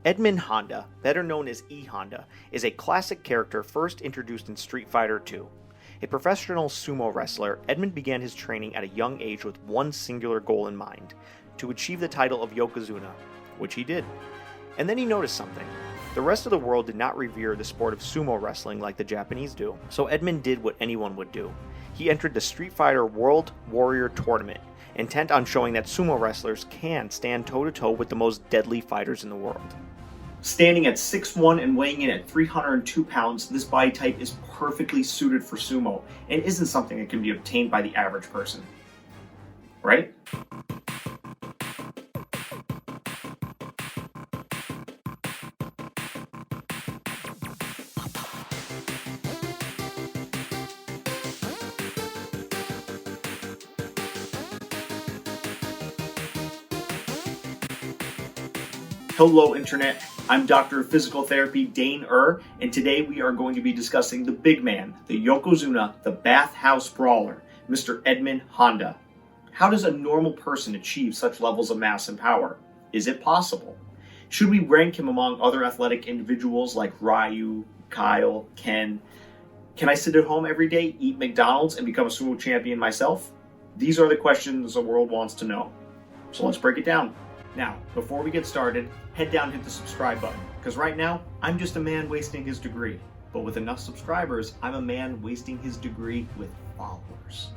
Edmund Honda, better known as E Honda, is a classic character first introduced in Street Fighter II. A professional sumo wrestler, Edmund began his training at a young age with one singular goal in mind: to achieve the title of Yokozuna, which he did. And then he noticed something. The rest of the world did not revere the sport of sumo wrestling like the Japanese do, so Edmund did what anyone would do. He entered the Street Fighter World Warrior Tournament, intent on showing that sumo wrestlers can stand toe-to-toe with the most deadly fighters in the world. Standing at 6'1" and weighing in at 302 pounds, this body type is perfectly suited for sumo and isn't something that can be obtained by the average person. Right? Hello Internet, I'm Dr. of Physical Therapy Dane and today we are going to be discussing the big man, the Yokozuna, the bathhouse brawler, Mr. Edmund Honda. How does a normal person achieve such levels of mass and power? Is it possible? Should we rank him among other athletic individuals like Ryu, Kyle, Ken? Can I sit at home every day, eat McDonald's, and become a sumo champion myself? These are the questions the world wants to know. So let's break it down. Now, before we get started, head down and hit the subscribe button, because right now, I'm just a man wasting his degree. But with enough subscribers, I'm a man wasting his degree with followers.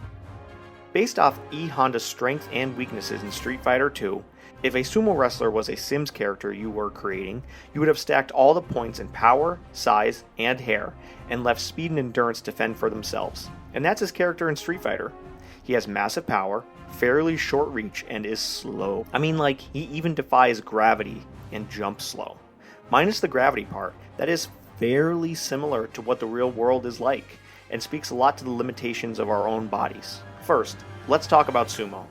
Based off E Honda's strengths and weaknesses in Street Fighter II, if a sumo wrestler was a Sims character you were creating, you would have stacked all the points in power, size, and hair, and left speed and endurance to fend for themselves. And that's his character in Street Fighter. He has massive power, fairly short reach, and is slow. I mean, like, he even defies gravity and jumps slow. Minus the gravity part, that is fairly similar to what the real world is like, and speaks a lot to the limitations of our own bodies. First, let's talk about sumo.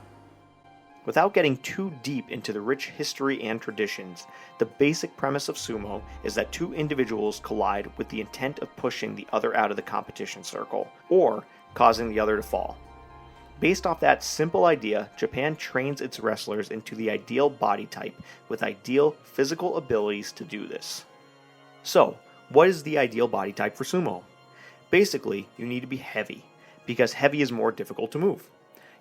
Without getting too deep into the rich history and traditions, the basic premise of sumo is that two individuals collide with the intent of pushing the other out of the competition circle, or causing the other to fall. Based off that simple idea, Japan trains its wrestlers into the ideal body type with ideal physical abilities to do this. So, what is the ideal body type for sumo? Basically, you need to be heavy, because heavy is more difficult to move.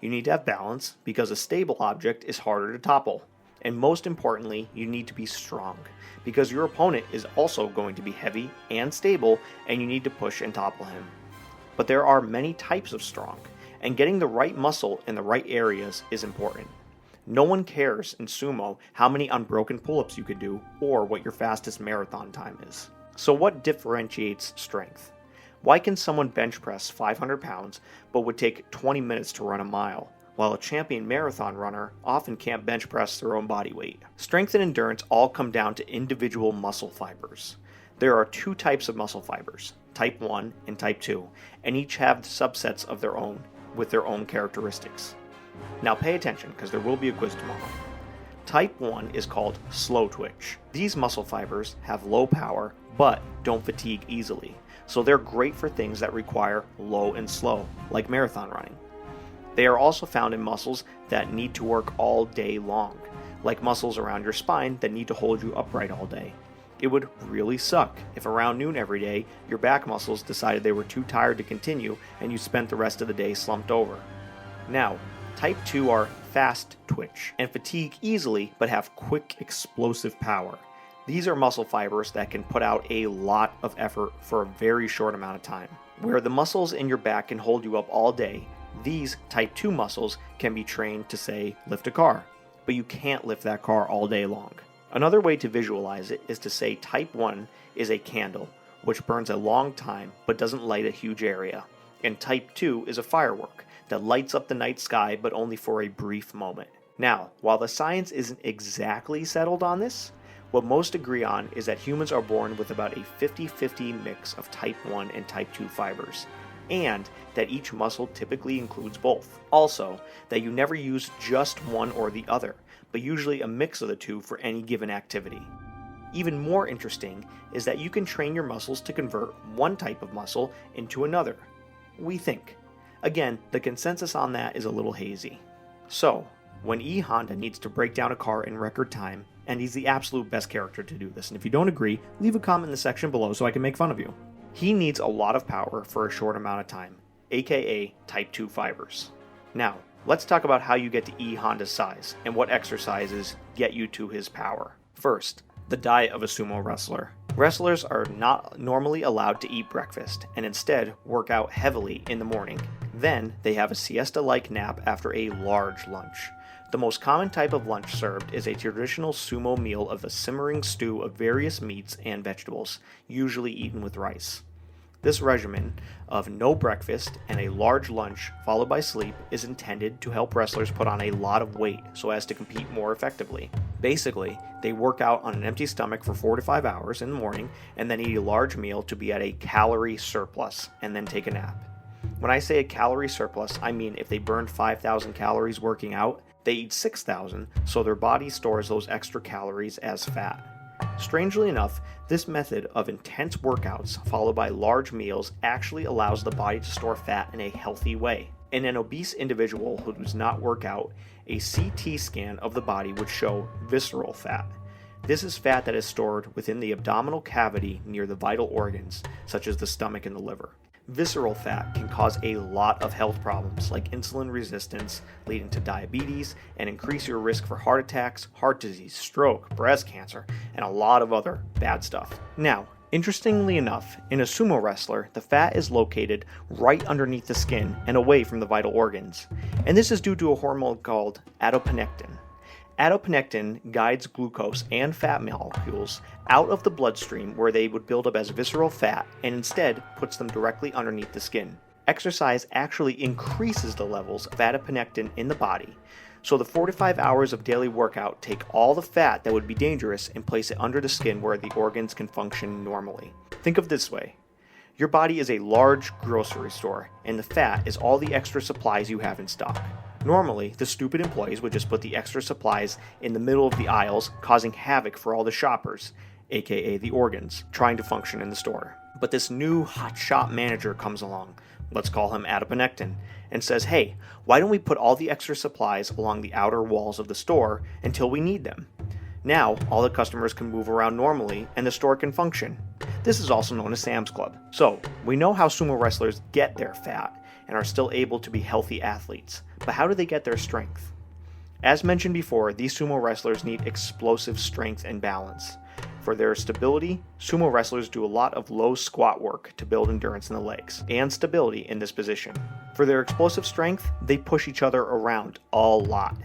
You need to have balance, because a stable object is harder to topple. And most importantly, you need to be strong, because your opponent is also going to be heavy and stable, and you need to push and topple him. But there are many types of strong, and getting the right muscle in the right areas is important. No one cares in sumo how many unbroken pull-ups you can do or what your fastest marathon time is. So what differentiates strength? Why can someone bench press 500 pounds but would take 20 minutes to run a mile, while a champion marathon runner often can't bench press their own body weight? Strength and endurance all come down to individual muscle fibers. There are two types of muscle fibers, type 1 and type 2, and each have subsets of their own, with their own characteristics. Now pay attention, because there will be a quiz tomorrow. Type 1 is called slow twitch. These muscle fibers have low power, but don't fatigue easily, so they're great for things that require low and slow, like marathon running. They are also found in muscles that need to work all day long, like muscles around your spine that need to hold you upright all day. It would really suck if around noon every day, your back muscles decided they were too tired to continue and you spent the rest of the day slumped over. Now, type 2 are fast twitch and fatigue easily but have quick explosive power. These are muscle fibers that can put out a lot of effort for a very short amount of time. Where the muscles in your back can hold you up all day, these type 2 muscles can be trained to, say, lift a car, but you can't lift that car all day long. Another way to visualize it is to say type 1 is a candle, which burns a long time but doesn't light a huge area, and type 2 is a firework that lights up the night sky but only for a brief moment. Now, while the science isn't exactly settled on this, what most agree on is that humans are born with about a 50-50 mix of type 1 and type 2 fibers, and that each muscle typically includes both. Also, that you never use just one or the other, but usually a mix of the two for any given activity. Even more interesting is that you can train your muscles to convert one type of muscle into another. We think. Again, the consensus on that is a little hazy. So, when E Honda needs to break down a car in record time, and he's the absolute best character to do this. And if you don't agree, leave a comment in the section below so I can make fun of you. He needs a lot of power for a short amount of time, aka type 2 fibers. Now, let's talk about how you get to E Honda's size and what exercises get you to his power. First, the diet of a sumo wrestler. Wrestlers are not normally allowed to eat breakfast and instead work out heavily in the morning. Then they have a siesta-like nap after a large lunch. The most common type of lunch served is a traditional sumo meal of a simmering stew of various meats and vegetables, usually eaten with rice. This regimen of no breakfast and a large lunch followed by sleep is intended to help wrestlers put on a lot of weight so as to compete more effectively. Basically, they work out on an empty stomach for 4 to 5 hours in the morning and then eat a large meal to be at a calorie surplus and then take a nap. When I say a calorie surplus, I mean if they burned 5,000 calories working out, they eat 6,000, so their body stores those extra calories as fat. Strangely enough, this method of intense workouts followed by large meals actually allows the body to store fat in a healthy way. In an obese individual who does not work out, a CT scan of the body would show visceral fat. This is fat that is stored within the abdominal cavity near the vital organs, such as the stomach and the liver. Visceral fat can cause a lot of health problems like insulin resistance, leading to diabetes, and increase your risk for heart attacks, heart disease, stroke, breast cancer, and a lot of other bad stuff. Now, interestingly enough, in a sumo wrestler, the fat is located right underneath the skin and away from the vital organs, and this is due to a hormone called adiponectin. Adiponectin guides glucose and fat molecules out of the bloodstream where they would build up as visceral fat and instead puts them directly underneath the skin. Exercise actually increases the levels of adiponectin in the body, so the 4 to 5 hours of daily workout take all the fat that would be dangerous and place it under the skin where the organs can function normally. Think of it this way. Your body is a large grocery store, and the fat is all the extra supplies you have in stock. Normally, the stupid employees would just put the extra supplies in the middle of the aisles, causing havoc for all the shoppers, aka the organs, trying to function in the store. But this new hot shop manager comes along, let's call him adiponectin, and says, hey, why don't we put all the extra supplies along the outer walls of the store until we need them? Now, all the customers can move around normally and the store can function. This is also known as Sam's Club. So, we know how sumo wrestlers get their fat and are still able to be healthy athletes. But how do they get their strength? As mentioned before, these sumo wrestlers need explosive strength and balance. For their stability, sumo wrestlers do a lot of low squat work to build endurance in the legs and stability in this position. For their explosive strength, they push each other around a lot.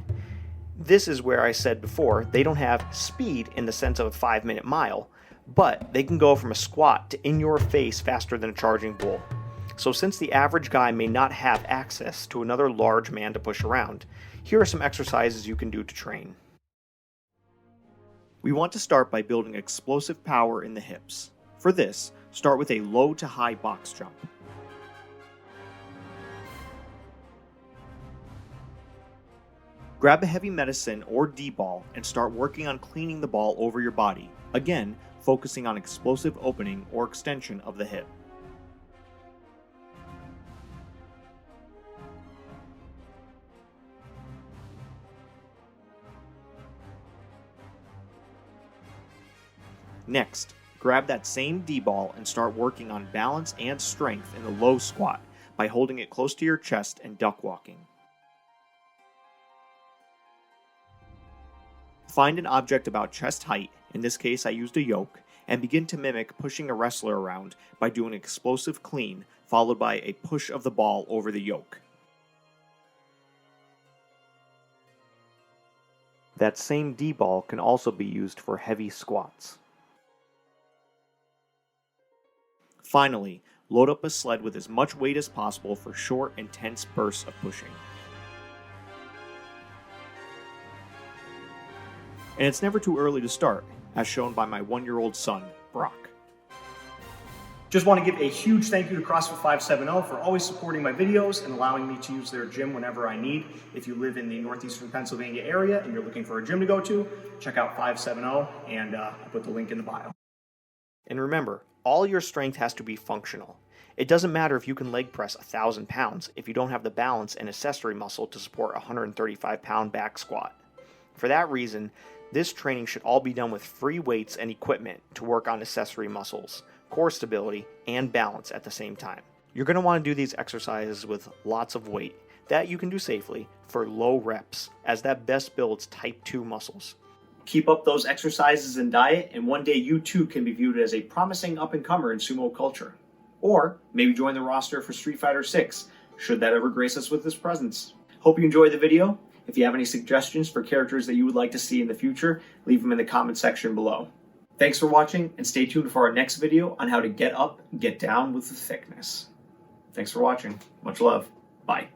This is where I said before, they don't have speed in the sense of a 5-minute mile, but they can go from a squat to in your face faster than a charging bull. So since the average guy may not have access to another large man to push around, here are some exercises you can do to train. We want to start by building explosive power in the hips. For this, start with a low to high box jump. Grab a heavy medicine or D-ball and start working on cleaning the ball over your body, again, focusing on explosive opening or extension of the hip. Next, grab that same D-ball and start working on balance and strength in the low squat by holding it close to your chest and duck walking. Find an object about chest height, in this case I used a yoke, and begin to mimic pushing a wrestler around by doing an explosive clean followed by a push of the ball over the yoke. That same D-ball can also be used for heavy squats. Finally, load up a sled with as much weight as possible for short, intense bursts of pushing. And it's never too early to start, as shown by my 1-year-old son, Brock. Just want to give a huge thank you to CrossFit 570 for always supporting my videos and allowing me to use their gym whenever I need. If you live in the northeastern Pennsylvania area and you're looking for a gym to go to, check out 570 and I'll put the link in the bio. And remember, all your strength has to be functional. It doesn't matter if you can leg press 1,000 pounds if you don't have the balance and accessory muscle to support a 135-pound back squat. For that reason, this training should all be done with free weights and equipment to work on accessory muscles, core stability, and balance at the same time. You're going to want to do these exercises with lots of weight that you can do safely for low reps, as that best builds type 2 muscles. Keep up those exercises and diet, and one day you too can be viewed as a promising up-and-comer in sumo culture. Or maybe join the roster for Street Fighter 6, should that ever grace us with its presence. Hope you enjoyed the video. If you have any suggestions for characters that you would like to see in the future, leave them in the comment section below. Thanks for watching, and stay tuned for our next video on how to get up and get down with the thickness. Thanks for watching. Much love. Bye.